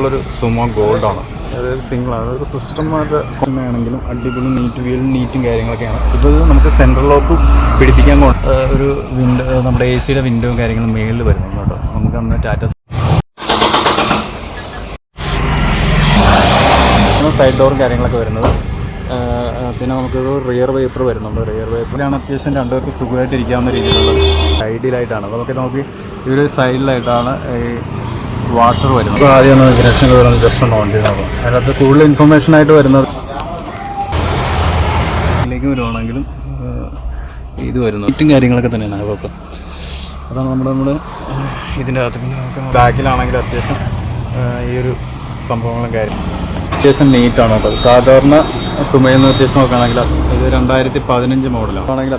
ഉള്ളൊരു സുമോ ഗോൾഡാണ്. അതായത് സിംഗിളാണ്, ഒരു സിസ്റ്റമായിട്ട് ആണെങ്കിലും അടിപൊളി നീറ്റും കാര്യങ്ങളൊക്കെയാണ്. ഇപ്പോൾ ഇത് നമുക്ക് സെൻട്രൽ ലോക്ക് പിടിപ്പിക്കാൻ ഒരു വിൻഡോ, നമ്മുടെ AC യുടെ വിൻഡോയും കാര്യങ്ങളും മേളിൽ വരുന്നുണ്ട് കേട്ടോ. നമുക്ക് അന്ന് ടാറ്റ സൈഡ് ഡോറും കാര്യങ്ങളൊക്കെ വരുന്നത്. പിന്നെ നമുക്കൊരു റിയർ വൈപ്പർ വരുന്നുണ്ട്. റിയർ വൈപ്പറിലാണ് അത്യാവശ്യം രണ്ടുപേർക്ക് സുഖമായിട്ട് ഇരിക്കാവുന്ന രീതിയിലുള്ള ഐഡിയലായിട്ടാണ്. നമുക്ക് ഈ ഒരു സൈഡിലായിട്ടാണ് ഈ വാഷർ വരുന്നത്. അപ്പോൾ ആദ്യം ഒന്ന് ഇഗ്നിഷൻ വരുന്നത് ജസ്റ്റ് ഒന്ന് ഓൺ ചെയ്ത് നോക്കാം. അതിനകത്ത് കൂടുതൽ ഇൻഫർമേഷനായിട്ട് വരുന്നത് ഇതിലേക്ക് വരുവാണെങ്കിലും ഇത് വരുന്നു മറ്റും കാര്യങ്ങളൊക്കെ തന്നെയാണ്. അതൊക്കെ അതാണ് നമ്മുടെ ഇതിൻ്റെ അകത്ത്. പിന്നെ നമുക്ക് ബാക്കിലാണെങ്കിൽ അത്യാവശ്യം ഈ ഒരു സംഭവങ്ങളും കാര്യം അത്യാവശ്യം നീറ്റാണ് കേട്ടോ. സാധാരണ സുമയിൽ നിന്ന് വ്യത്യാസം നോക്കുകയാണെങ്കിൽ ഇത് 2015 മോഡലാണ് ആണെങ്കിൽ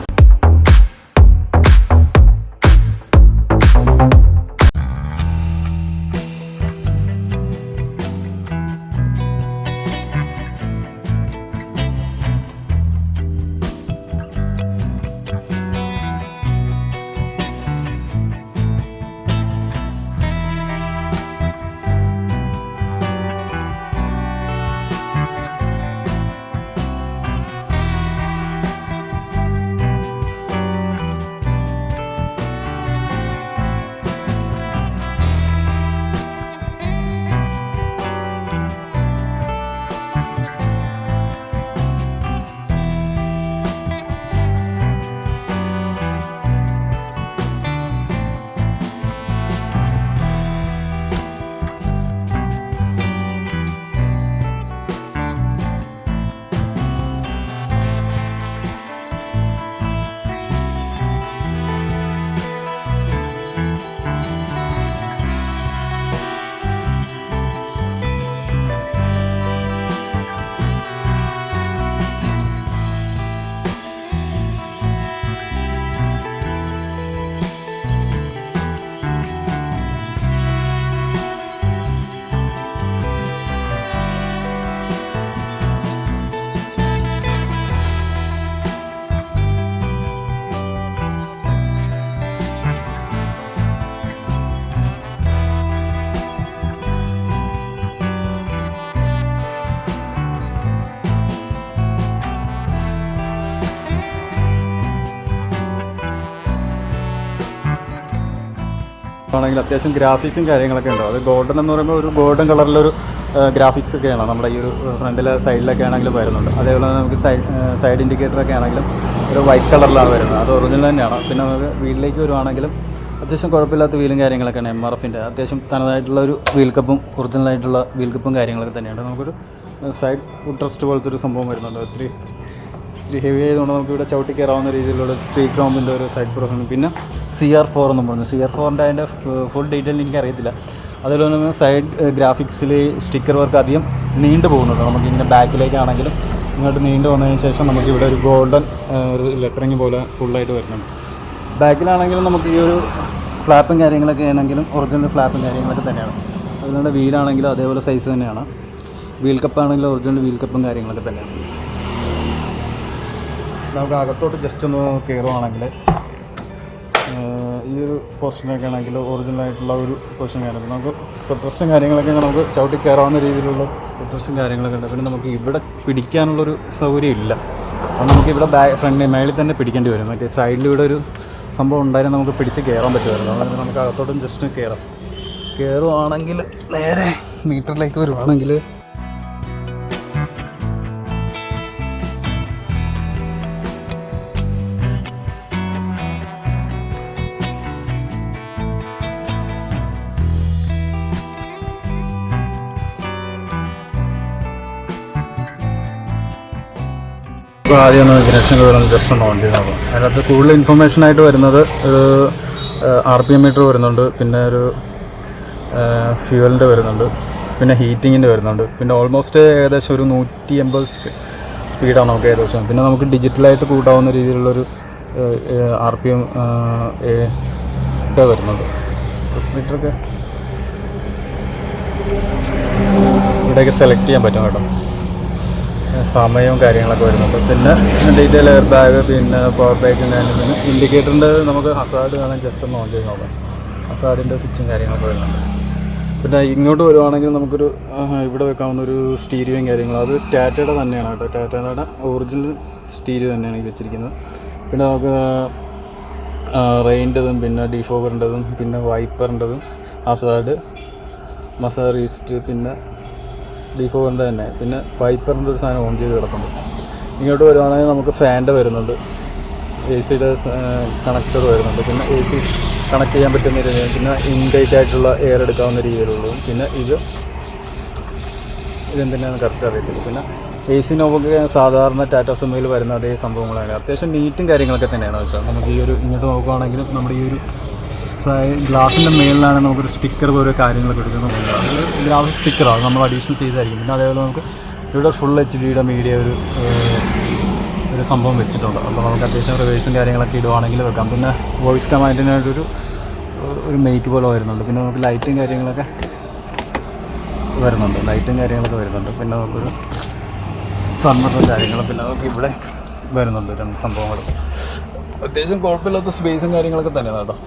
ആണെങ്കിൽ അത്യാവശ്യം ഗ്രാഫിക്സും കാര്യങ്ങളൊക്കെ ഉണ്ടാവും. അത് ഗോൾഡൻ എന്ന് പറയുമ്പോൾ ഒരു ഗോൾഡൻ കളറിലൊരു ഗ്രാഫിക്സ് ഒക്കെയാണ് നമ്മുടെ ഈ ഒരു ഫ്രണ്ടിലെ സൈഡിലൊക്കെ ആണെങ്കിലും വരുന്നുണ്ട്. അതേപോലെ നമുക്ക് സൈഡ് ഇൻഡിക്കേറ്ററൊക്കെ ആണെങ്കിലും ഒരു വൈറ്റ് കളറിലാണ് വരുന്നത്. അത് ഒറിജിനൽ തന്നെയാണ്. പിന്നെ നമുക്ക് വീലിലേക്ക് വരുവാണെങ്കിലും അത്യാവശ്യം കുഴപ്പമില്ലാത്ത വീലും കാര്യങ്ങളൊക്കെയാണ്. MRFൻ്റെ അത്യാവശ്യം തനതായിട്ടുള്ള ഒരു വീൽ കപ്പും ഒറിജിനലായിട്ടുള്ള വീൽ കപ്പും കാര്യങ്ങളൊക്കെ തന്നെയാണ്. നമുക്കൊരു സൈഡ് ഫുഡ് റെസ്റ്റ് പോലത്തെ ഒരു സംഭവം വരുന്നുണ്ട്. ഇത്തിരി ഹെവി ആയതുകൊണ്ട് നമുക്ക് ഇവിടെ ചവിട്ടി കയറാവുന്ന രീതിയിലുള്ള സ്ട്രീറ്റ് റോമിൻ്റെ ഒരു സൈഡ് പ്രൊഫഷൻ. പിന്നെ CR4 എന്ന് പറഞ്ഞു. CR4ൻ്റെ അതിൻ്റെ ഫുൾ ഡീറ്റെയിൽ എനിക്കറിയത്തില്ല. അതുപോലെ തന്നെ സൈഡ് ഗ്രാഫിക്സിൽ സ്റ്റിക്കർ വർക്ക് അധികം നീണ്ടു പോകുന്നുണ്ട്. നമുക്കിങ്ങനെ ബാക്കിലേക്കാണെങ്കിലും ഇങ്ങോട്ട് നീണ്ടു വന്നതിന് ശേഷം നമുക്കിവിടെ ഒരു ഗോൾഡൻ ഒരു ലെറ്ററിങ് പോലെ ഫുള്ളായിട്ട് വരുന്നുണ്ട്. ബാക്കിലാണെങ്കിലും നമുക്ക് ഈ ഒരു ഫ്ലാപ്പും കാര്യങ്ങളൊക്കെ ആണെങ്കിലും ഒറിജിനൽ ഫ്ലാപ്പും കാര്യങ്ങളൊക്കെ തന്നെയാണ്. അതുകൊണ്ട് വീലാണെങ്കിലും അതേപോലെ സൈസ് തന്നെയാണ്. വീൽ കപ്പാണെങ്കിലും ഒറിജിനൽ വീൽ കപ്പും കാര്യങ്ങളൊക്കെ തന്നെയാണ്. നമുക്ക് അകത്തോട്ട് ജസ്റ്റ് ഒന്ന് കയറുവാണെങ്കിൽ ഈ ഒരു പൊസിഷനൊക്കെ ആണെങ്കിൽ ഒറിജിനലായിട്ടുള്ള ഒരു പൊസിഷൻ കാര്യങ്ങൾ നമുക്ക് ഫുട്രസ്റ്റും കാര്യങ്ങളൊക്കെ നമുക്ക് ചവിട്ടി കയറാവുന്ന രീതിയിലുള്ള ഫുട്രസ്റ്റും കാര്യങ്ങളൊക്കെ ഉണ്ട്. പിന്നെ നമുക്ക് ഇവിടെ പിടിക്കാനുള്ളൊരു സൗകര്യം ഇല്ല. അത് നമുക്ക് ഇവിടെ ഫ്രണ്ട് മേളിൽ തന്നെ പിടിക്കേണ്ടി വരും. മറ്റേ സൈഡിലിവിടെ ഒരു സംഭവം ഉണ്ടായാലും നമുക്ക് പിടിച്ച് കയറാൻ പറ്റുമായിരുന്നു. അതുകൊണ്ട് നമുക്ക് അകത്തോട്ടും ജസ്റ്റ് കയറുവാണെങ്കിൽ നേരെ മീറ്ററിലേക്ക് വരുവാണെങ്കിൽ ഇപ്പോൾ ആദ്യം ഒന്ന് ഇഗ്നിഷൻ വരുന്നത് ജസ്റ്റ് ഒന്ന് ഓൺ ചെയ്ത് നോക്കാം. അതിനകത്ത് കൂടുതൽ ഇൻഫർമേഷനായിട്ട് വരുന്നത് ഒരു RPM മീറ്റർ വരുന്നുണ്ട്. പിന്നെ ഒരു ഫ്യൂവലിൻ്റെ വരുന്നുണ്ട്. പിന്നെ ഹീറ്റിങ്ങിൻ്റെ വരുന്നുണ്ട്. പിന്നെ ഓൾമോസ്റ്റ് ഏകദേശം ഒരു 180 സ്പീഡാണ് നമുക്ക് ഏകദേശം. പിന്നെ നമുക്ക് ഡിജിറ്റലായിട്ട് കൂട്ടാവുന്ന രീതിയിലുള്ളൊരു RPM ഒക്കെ വരുന്നുണ്ട്. മീറ്ററൊക്കെ ഇവിടെയൊക്കെ സെലക്ട് ചെയ്യാൻ പറ്റും കേട്ടോ. സമയവും കാര്യങ്ങളൊക്കെ വരുന്നുണ്ട്. പിന്നെ ഡീറ്റെയിൽ എയർ ബാഗ്, പിന്നെ പവർ ബാക്കും കാര്യങ്ങളും. പിന്നെ ഇൻഡിക്കേറ്ററിൻ്റെ നമുക്ക് ഹസാർഡ് കാണാൻ ജസ്റ്റ് ഒന്ന് ഓൺ ചെയ്ത് നോക്കാം. ഹസാർഡിൻ്റെ സ്വിച്ചും കാര്യങ്ങളൊക്കെ വരുന്നുണ്ട്. പിന്നെ ഇങ്ങോട്ട് വരുവാണെങ്കിൽ നമുക്കൊരു ഇവിടെ വെക്കാവുന്ന ഒരു സ്റ്റീരിയോയും കാര്യങ്ങളും, അത് ടാറ്റയുടെ തന്നെയാണ് കേട്ടോ. ടാറ്റയുടെ ഒറിജിനൽ സ്റ്റീരിയോ തന്നെയാണ് ഈ വെച്ചിരിക്കുന്നത്. പിന്നെ നമുക്ക് റെയിൻ്റെതും പിന്നെ ഡിഫോഗറിൻ്റെതും പിന്നെ വൈപ്പറിൻ്റെതും ഹസാർഡ് മസാറിസ്റ്റ് പിന്നെ ഡിഫോഗറിൻ്റെ തന്നെ പിന്നെ വൈപ്പറിൻ്റെ ഒരു സാധനം ഓൺ ചെയ്ത് കിടക്കുന്നുണ്ട്. ഇങ്ങോട്ട് വരുവാണെങ്കിൽ നമുക്ക് ഫാൻ്റെ വരുന്നുണ്ട്, എ സിയുടെ കണക്ടർ വരുന്നുണ്ട്, പിന്നെ എ സി കണക്ട് ചെയ്യാൻ പറ്റുന്ന രീതിയിൽ, പിന്നെ ഇൻടേക്ക് ആയിട്ടുള്ള എയർ എടുക്കാവുന്ന രീതിയിലുള്ളതും, പിന്നെ ഇതെന്തിനാണ് കറക്റ്റ് അറിയത്തില്ല. പിന്നെ എ സി നോബൊക്കെ സാധാരണ ടാറ്റ സുമോയിൽ വരുന്ന അതേ സംഭവങ്ങളാണ്. അത്യാവശ്യം നീറ്റും കാര്യങ്ങളൊക്കെ തന്നെയാണ് വെച്ചാൽ. നമുക്ക് ഈ ഒരു ഇങ്ങോട്ട് നോക്കുകയാണെങ്കിലും നമ്മുടെ ഈ ഒരു ഗ്ലാസിൻ്റെ മേളിലാണ് നമുക്കൊരു സ്റ്റിക്കർ പോലെ കാര്യങ്ങളൊക്കെ എടുക്കുന്നത്. അത് ഗ്ലാസ് സ്റ്റിക്കറാണ് നമ്മൾ അഡീഷണൽ ചെയ്തായിരിക്കും. പിന്നെ അതേപോലെ നമുക്ക് ഇവിടെ ഫുൾ HD മീഡിയ ഒരു സംഭവം വെച്ചിട്ടുണ്ട്. അപ്പോൾ നമുക്ക് അത്യാവശ്യം റിവേഴ്സും കാര്യങ്ങളൊക്കെ ഇടുവാണെങ്കിൽ വെക്കാം. പിന്നെ വോയിസ് കമാൻഡിനായിട്ടൊരു മെയ്ക്ക് പോലെ വരുന്നുണ്ട്. പിന്നെ നമുക്ക് ലൈറ്റും കാര്യങ്ങളൊക്കെ വരുന്നുണ്ട്. പിന്നെ നമുക്കൊരു സൺമറും കാര്യങ്ങളും പിന്നെ നമുക്ക് ഇവിടെ വരുന്നുണ്ട്. 2 സംഭവങ്ങൾ. അത്യാവശ്യം കുഴപ്പമില്ലാത്ത സ്പേസും കാര്യങ്ങളൊക്കെ തന്നെയാണ് കേട്ടോ.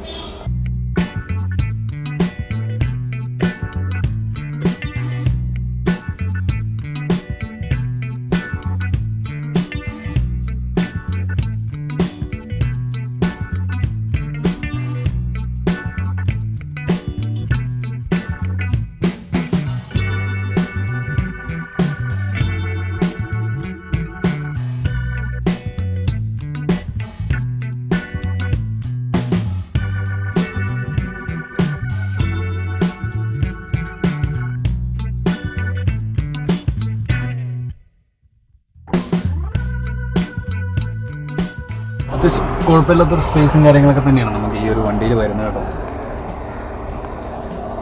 അത്യാവശ്യം കുഴപ്പമില്ലാത്തൊരു സ്പേസും കാര്യങ്ങളൊക്കെ തന്നെയാണ് നമുക്ക് ഈ ഒരു വണ്ടിയിൽ വരുന്നത് കേട്ടോ.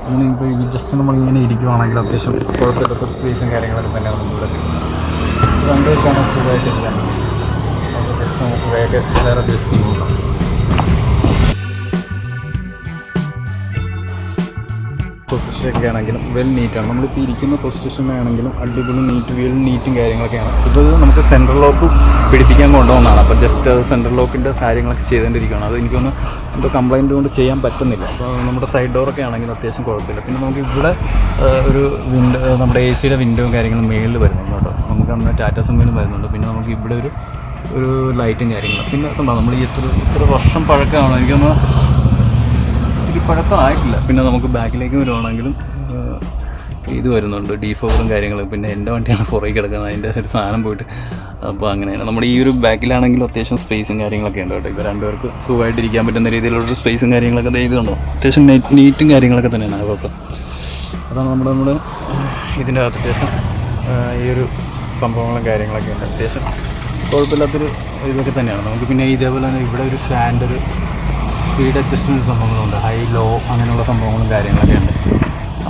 നമ്മളിപ്പോൾ നമ്മളിങ്ങനെ ഇരിക്കുവാണെങ്കിൽ അത്യാവശ്യം കുഴപ്പമില്ലാത്തൊരു സ്പേസും കാര്യങ്ങളൊക്കെ തന്നെയാണ് നമ്മളിവിടെ കിട്ടുന്നത്. രണ്ടുപേർക്കാണ് സുഖമായിട്ടില്ല. നമുക്ക് വേറെ ജസ്റ്റ് നോക്കാം. പൊസിഷനൊക്കെ ആണെങ്കിലും വെൽ നീറ്റാണ്. നമ്മളിപ്പോൾ ഇരിക്കുന്ന പൊസിഷനാണെങ്കിലും അടിപൊളി നീറ്റും കാര്യങ്ങളൊക്കെയാണ്. ഇപ്പോൾ നമുക്ക് സെൻട്രൽ ലോക്ക് പിടിപ്പിക്കാൻ കൊണ്ടുപോകുന്നതാണ്. അപ്പോൾ ജസ്റ്റ് സെൻട്രൽ ലോക്കിൻ്റെ കാര്യങ്ങളൊക്കെ ചെയ്തുകൊണ്ടിരിക്കുകയാണ്. അത് എനിക്കൊന്ന് എന്തോ കംപ്ലയിൻ്റ് കൊണ്ട് ചെയ്യാൻ പറ്റുന്നില്ല. അപ്പോൾ നമ്മുടെ സൈഡ് ഡോറൊക്കെ ആണെങ്കിലും അത്യാവശ്യം കുഴപ്പമില്ല. പിന്നെ നമുക്ക് ഇവിടെ ഒരു വിൻഡോ, നമ്മുടെ AC വിൻഡോയും കാര്യങ്ങളും മേളിൽ വരുന്നുണ്ട് കേട്ടോ. നമുക്ക് അന്ന് ടാറ്റ സുമോയിലും വരുന്നുണ്ട്. പിന്നെ നമുക്ക് ഇവിടെ ഒരു ലൈറ്റും കാര്യങ്ങളും. പിന്നെ നമ്മൾ ഈ ഇത്ര വർഷം പഴക്കമാണ്, എനിക്കൊന്ന് പഴക്കമായിട്ടില്ല. പിന്നെ നമുക്ക് ബാക്കിലേക്ക് വരുവാണെങ്കിലും ഇത് വരുന്നുണ്ട്, ഡിഫോഗറും കാര്യങ്ങളും. പിന്നെ എൻ്റെ വണ്ടിയാണ് പുറകെ കിടക്കുന്നത്, അതിൻ്റെ ഒരു സാധനം പോയിട്ട്. അപ്പോൾ അങ്ങനെയാണ് നമ്മുടെ ഈ ഒരു ബാക്കിലാണെങ്കിലും അത്യാവശ്യം സ്പേസും കാര്യങ്ങളൊക്കെ ഉണ്ട് കേട്ടോ. ഇപ്പോൾ രണ്ടുപേർക്ക് സുഖമായിട്ടിരിക്കാൻ പറ്റുന്ന രീതിയിലുള്ളൊരു സ്പേസും കാര്യങ്ങളൊക്കെ ഇത് കണ്ടോ. അത്യാവശ്യം നീറ്റും കാര്യങ്ങളൊക്കെ തന്നെയാണ് അതൊക്കെ. അതാണ് നമ്മുടെ ഇതിൻ്റെ അകത്ത് അത്യാവശ്യം ഈ ഒരു സംഭവങ്ങളും കാര്യങ്ങളൊക്കെ ഉണ്ട്. അത്യാവശ്യം കുഴപ്പമില്ലാത്തൊരു ഇതൊക്കെ തന്നെയാണ് നമുക്ക്. പിന്നെ ഇതേപോലെ തന്നെ ഇവിടെ ഒരു ഫാൻ്റെ ഒരു സ്പീഡ് അഡ്ജസ്റ്റ്മെൻറ്റ് സംഭവങ്ങളുണ്ട്, ഹൈ ലോ അങ്ങനെയുള്ള സംഭവങ്ങളും കാര്യങ്ങളൊക്കെ ഉണ്ട്.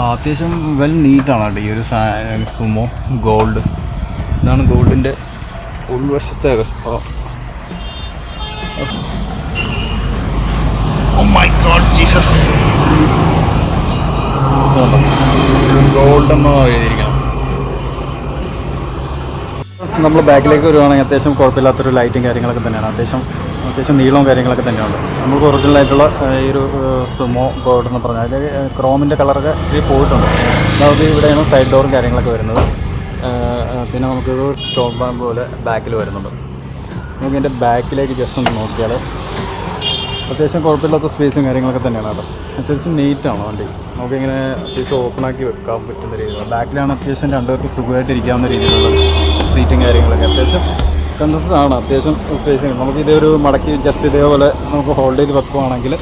അത്യാവശ്യം വെൽ നീറ്റാണ് കേട്ടോ ഈ ഒരു സുമോ ഗോൾഡ്. ഇതാണ് ഗോൾഡിൻ്റെ ഉൾവശത്തെ അവസ്ഥ. ഗോൾഡ് എന്ന് എഴുതിയിരിക്കണം. നമ്മൾ ബാക്കിലേക്ക് വരുവാണെങ്കിൽ അത്യാവശ്യം കുഴപ്പമില്ലാത്തൊരു ലൈറ്റും കാര്യങ്ങളൊക്കെ തന്നെയാണ്. അത്യാവശ്യം നീളവും കാര്യങ്ങളൊക്കെ തന്നെയുണ്ട്. നമുക്ക് ഒറിജിനലായിട്ടുള്ള ഈ ഒരു സുമോ ഗോൾഡ് എന്ന് പറഞ്ഞാൽ ക്രോമിൻ്റെ കളറൊക്കെ ഇച്ചിരി പോയിട്ടുണ്ട്. നമുക്ക് ഇവിടെയാണ് സൈഡ് ഡോറും കാര്യങ്ങളൊക്കെ വരുന്നത്. പിന്നെ നമുക്കൊരു സ്റ്റോൺ ബാമ്പ് പോലെ ബാക്കിൽ വരുന്നുണ്ട്. നമുക്ക് ഇതിൻ്റെ ബാക്കിലേക്ക് ജസ്റ്റ് ഒന്ന് നോക്കിയാൽ അത്യാവശ്യം കുഴപ്പമില്ലാത്ത സ്പേസും കാര്യങ്ങളൊക്കെ തന്നെയാണ് കേട്ടോ. അത്യാവശ്യം നീറ്റാണ് വണ്ടി. നമുക്കിങ്ങനെ അത്യാവശ്യം ഓപ്പണാക്കി വെക്കാൻ പറ്റുന്ന രീതിയിലുള്ള ബാക്കിലാണ്. അത്യാവശ്യം രണ്ടുപേർക്ക് സുഖമായിട്ടിരിക്കാവുന്ന രീതിയിലുള്ള സീറ്റും കാര്യങ്ങളൊക്കെ അത്യാവശ്യം കണ്ടൻസറാണ്. അത്യാവശ്യം സ്പേസിങ് നമുക്ക് ഇതൊരു മടക്കി ജസ്റ്റ് ഇതേപോലെ നമുക്ക് ഹോൾഡ് ചെയ്ത് വെക്കുവാണെങ്കിൽ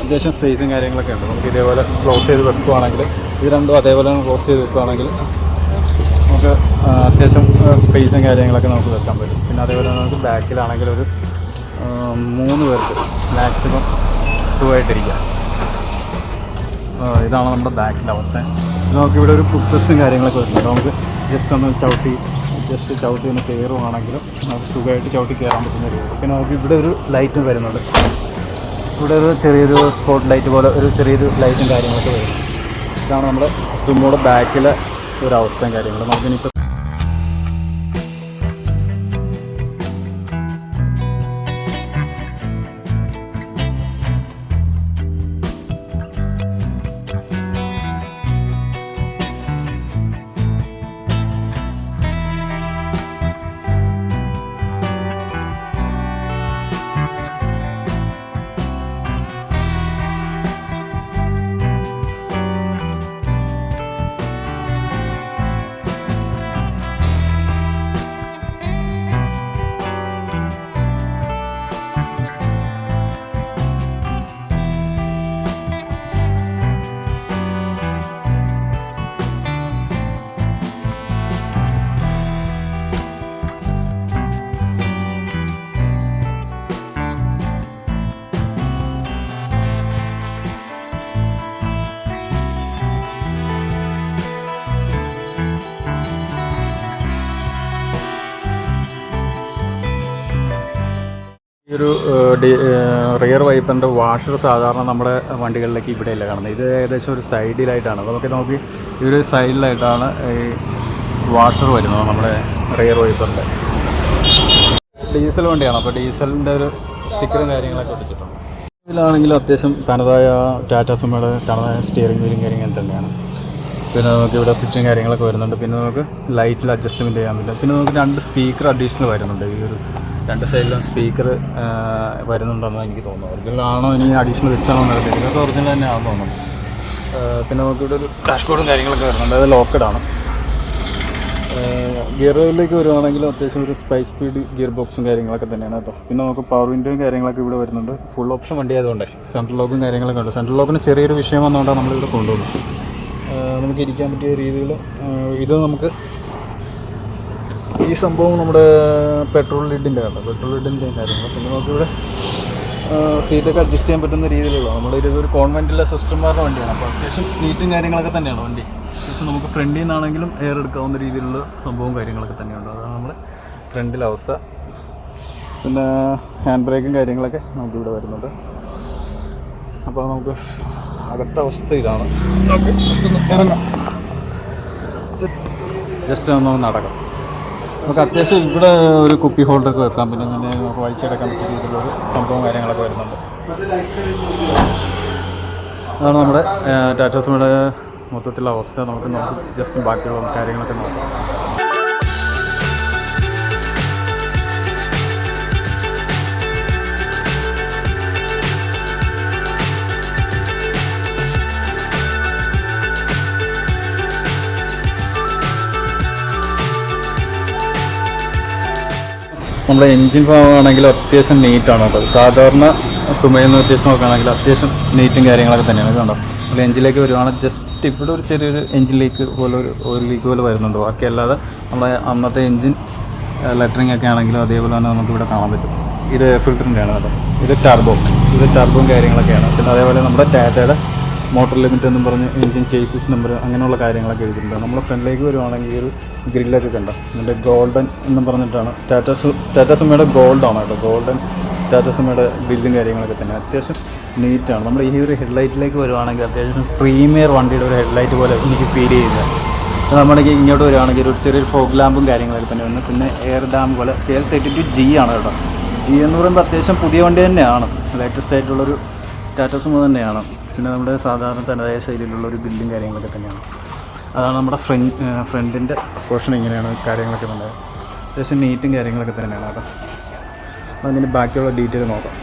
അത്യാവശ്യം സ്പേസും കാര്യങ്ങളൊക്കെ ഉണ്ട്. നമുക്ക് ഇതേപോലെ ക്ലോസ് ചെയ്ത് വെക്കുവാണെങ്കിൽ ഇത് രണ്ടും അതേപോലെ ക്ലോസ് ചെയ്ത് വെക്കുവാണെങ്കിൽ നമുക്ക് അത്യാവശ്യം സ്പേസും കാര്യങ്ങളൊക്കെ നമുക്ക് വെക്കാൻ പറ്റും. പിന്നെ അതേപോലെ നമുക്ക് ബാക്കിലാണെങ്കിൽ ഒരു 3 പേർക്ക് മാക്സിമം സുഖമായിട്ടിരിക്കാം. ഇതാണ് നമ്മുടെ ബാക്കിൻ്റെ അവസ്ഥ. നമുക്കിവിടെ ഒരു പുത്തസും കാര്യങ്ങളൊക്കെ വരുന്നുണ്ട്. നമുക്ക് ജസ്റ്റ് ഒന്ന് ചവിട്ടി ഒന്ന് കയറുവാണെങ്കിലും നമുക്ക് സുഖമായിട്ട് ചവിട്ടി കയറാൻ പറ്റുന്ന രീതിയിൽ. പിന്നെ നമുക്ക് ഇവിടെ ഒരു ലൈറ്റും വരുന്നുണ്ട്. ഇവിടെ ഒരു ചെറിയൊരു സ്പോട്ട് ലൈറ്റ് പോലെ ഒരു ചെറിയൊരു ലൈറ്റും കാര്യങ്ങളൊക്കെ വരുന്നു. ഇതാണ് നമ്മുടെ സുമോയുടെ ബാക്കിലെ ഒരു അവസ്ഥയും കാര്യങ്ങളും. നമുക്കിനിപ്പോൾ ഒരു റിയർ വൈപ്പറിൻ്റെ വാഷർ സാധാരണ നമ്മുടെ വണ്ടികളിലേക്ക് ഇവിടെയല്ല കാണുന്നത്. ഇത് ഏകദേശം ഒരു സൈഡിലായിട്ടാണ്. നമുക്ക് ഈ ഒരു സൈഡിലായിട്ടാണ് ഈ വാഷർ വരുന്നത് നമ്മുടെ റിയർ വൈപ്പറിൻ്റെ. ഡീസൽ വണ്ടിയാണ്, അപ്പോൾ ഡീസലിൻ്റെ ഒരു സ്റ്റിക്കറും കാര്യങ്ങളൊക്കെ ഒട്ടിച്ചിട്ടുണ്ട്. ഇതിലാണെങ്കിലും അത്യാവശ്യം തനതായ ടാറ്റ സുമോയുടെ തനതായ സ്റ്റിയറിംഗ് വീലും കാര്യങ്ങൾ തന്നെയാണ്. പിന്നെ നമുക്ക് ഇവിടെ സ്വിച്ചും കാര്യങ്ങളൊക്കെ വരുന്നുണ്ട്. പിന്നെ നമുക്ക് ലൈറ്റിൽ അഡ്ജസ്റ്റ്മെൻറ്റ് ചെയ്യാൻ പറ്റും. പിന്നെ നമുക്ക് 2 സ്പീക്കർ അഡീഷണൽ വരുന്നുണ്ട്. ഈ ഒരു 2 സൈഡിലും സ്പീക്കർ വരുന്നുണ്ടെന്ന് എനിക്ക് തോന്നുന്നു. ഒറിജിനലാണോ ഇനി അഡീഷണൽ വെച്ചാണോ എന്നറിയില്ല. ഇതൊക്കെ ഒറിജിനൽ തന്നെയാണെന്ന് തോന്നുന്നു. പിന്നെ നമുക്കിവിടെ ഒരു ഡാഷ്ബോർഡും കാര്യങ്ങളൊക്കെ വരുന്നുണ്ട്. അത് ലോക്കഡാണ്. ഗിയറിലേക്ക് വരുവാണെങ്കിൽ അത്യാവശ്യം ഒരു സ്പൈസ് സ്പീഡ് ഗിയർ ബോക്സും കാര്യങ്ങളൊക്കെ തന്നെയാണ് കേട്ടോ. പിന്നെ നമുക്ക് പവർ വിൻഡോയും കാര്യങ്ങളൊക്കെ ഇവിടെ വരുന്നുണ്ട്. ഫുൾ ഓപ്ഷൻ വണ്ടി ആയതുകൊണ്ട് സെൻട്രൽ ലോക്കും കാര്യങ്ങളൊക്കെ ഉണ്ട്. സെൻട്രൽ ലോക്കിന് ചെറിയൊരു വിഷയം വന്നുകൊണ്ടാണ് നമ്മളിവിടെ കൊണ്ടുവന്നത്. നമുക്ക് ഇരിക്കാൻ പറ്റിയ രീതിയിൽ ഇത് നമുക്ക് ഈ സംഭവം നമ്മുടെ പെട്രോൾ ലിഡിൻ്റെ ആണ്, പെട്രോൾ ലിഡിൻ്റെ കാര്യങ്ങൾ. പിന്നെ നമുക്കിവിടെ സീറ്റൊക്കെ അഡ്ജസ്റ്റ് ചെയ്യാൻ പറ്റുന്ന രീതിയിലുള്ള നമ്മുടെ ഒരു കോൺവെൻറ്റിലെ സിസ്റ്റർമാരുടെ വണ്ടിയാണ്. അപ്പോൾ അത്യാവശ്യം നീറ്റും കാര്യങ്ങളൊക്കെ തന്നെയാണ് വണ്ടി. അത്യാവശ്യം നമുക്ക് ഫ്രണ്ടിൽ നിന്നാണെങ്കിലും എയർ എടുക്കാവുന്ന രീതിയിലുള്ള സംഭവവും കാര്യങ്ങളൊക്കെ തന്നെയുണ്ട്. അതാണ് നമ്മുടെ ഫ്രണ്ടിലെ അവസ്ഥ. പിന്നെ ഹാൻഡ് ബ്രേക്കും കാര്യങ്ങളൊക്കെ നമുക്കിവിടെ വരുന്നുണ്ട്. അപ്പോൾ നമുക്ക് അകത്ത അവസ്ഥ ഇതാണ്. നമുക്ക് ജസ്റ്റ് ഒന്ന് ഇറങ്ങാം, ജസ്റ്റ് ഒന്ന് നടക്കാം. നമുക്ക് അത്യാവശ്യം ഇവിടെ ഒരു കുപ്പി ഹോൾഡറൊക്കെ വെക്കാം. പിന്നെ നമുക്ക് വലിച്ചെടുക്കാൻ പറ്റിയ രീതിയിലൊരു സംഭവം കാര്യങ്ങളൊക്കെ വരുന്നുണ്ട്. അതാണ് നമ്മുടെ ടാറ്റ സുമോയുടെ മൊത്തത്തിലുള്ള അവസ്ഥ. നമുക്ക് ജസ്റ്റ് ബാക്കിയുള്ള കാര്യങ്ങളൊക്കെ നോക്കാം. നമ്മുടെ എൻജിൻ ഭാഗമാണെങ്കിൽ അത്യാവശ്യം നീറ്റാണ് കേട്ടോ. സാധാരണ സുമയിൽ നിന്ന് വ്യത്യാസം നോക്കുകയാണെങ്കിൽ അത്യാവശ്യം നീറ്റും കാര്യങ്ങളൊക്കെ തന്നെയാണ്. കണ്ടോ, നമ്മൾ എൻജിനിലേക്ക് വരുവാണെങ്കിൽ ജസ്റ്റ് ഇവിടെ ഒരു ചെറിയൊരു എൻജിൻ ലീക്ക് പോലെ ഒരു ലീക്ക് പോലെ വരുന്നുണ്ട്. ബാക്കി അല്ലാതെ നമ്മളെ അന്നത്തെ എൻജിൻ ലെറ്ററിങ് ഒക്കെ ആണെങ്കിലും അതേപോലെ തന്നെ നമുക്കിവിടെ കാണാൻ പറ്റും. ഇത് ഫിൽറ്ററിൻ്റെയാണ് കേട്ടോ. ഇത് ടർബോയും കാര്യങ്ങളൊക്കെയാണ്. പിന്നെ അതേപോലെ നമ്മുടെ ടാറ്റയുടെ മോട്ടോർ ലിമിറ്റ് എന്നും പറഞ്ഞ് എൻജിൻ ചേസിസ് നമ്പർ അങ്ങനെയുള്ള കാര്യങ്ങളൊക്കെ എഴുതിയിട്ടുണ്ട്. നമ്മൾ ഫ്രണ്ടിലേക്ക് വരുവാണെങ്കിൽ ഈ ഒരു ഗ്രില്ലൊക്കെ കണ്ടോ, ഇതിൻ്റെ ഗോൾഡൻ എന്നും പറഞ്ഞിട്ടാണ് ടാറ്റ സുമോയുടെ ഗോൾഡാണ് കേട്ടോ. ഗോൾഡൻ ടാറ്റ സുമോയുടെ ഗ്രില്ലും കാര്യങ്ങളൊക്കെ തന്നെ അത്യാവശ്യം നീറ്റാണ്. നമ്മൾ ഈ ഒരു ഹെഡ്ലൈറ്റിലേക്ക് വരുവാണെങ്കിൽ അത്യാവശ്യം പ്രീമിയർ വണ്ടിയുടെ ഒരു ഹെഡ്ലൈറ്റ് പോലെ എനിക്ക് ഫീൽ ചെയ്യുന്നത്. നമ്മുടെ ഇങ്ങോട്ട് വരുവാണെങ്കിൽ ഒരു ചെറിയൊരു ഫോഗ് ലാമ്പും കാര്യങ്ങളൊക്കെ തന്നെ വന്നു. പിന്നെ എയർ ഡാം പോലെ KL32G ആണ് കേട്ടോ. G എന്ന് പറയുമ്പോൾ അത്യാവശ്യം പുതിയ വണ്ടി തന്നെയാണ്, ലേറ്റസ്റ്റ് ആയിട്ടുള്ളൊരു ടാറ്റ സുമോ തന്നെയാണ്. പിന്നെ നമ്മുടെ സാധാരണ തനതായ ശൈലിയിലുള്ളൊരു ബില്ലും കാര്യങ്ങളൊക്കെ തന്നെയാണ്. അതാണ് നമ്മുടെ ഫ്രണ്ടിൻ്റെ പോർഷൻ. ഇങ്ങനെയാണ് കാര്യങ്ങളൊക്കെ തന്നെ അത്യാവശ്യം നീറ്റും കാര്യങ്ങളൊക്കെ തന്നെയാണ് കേട്ടോ. അതിന് ബാക്കിയുള്ള ഡീറ്റെയിൽ നോക്കാം.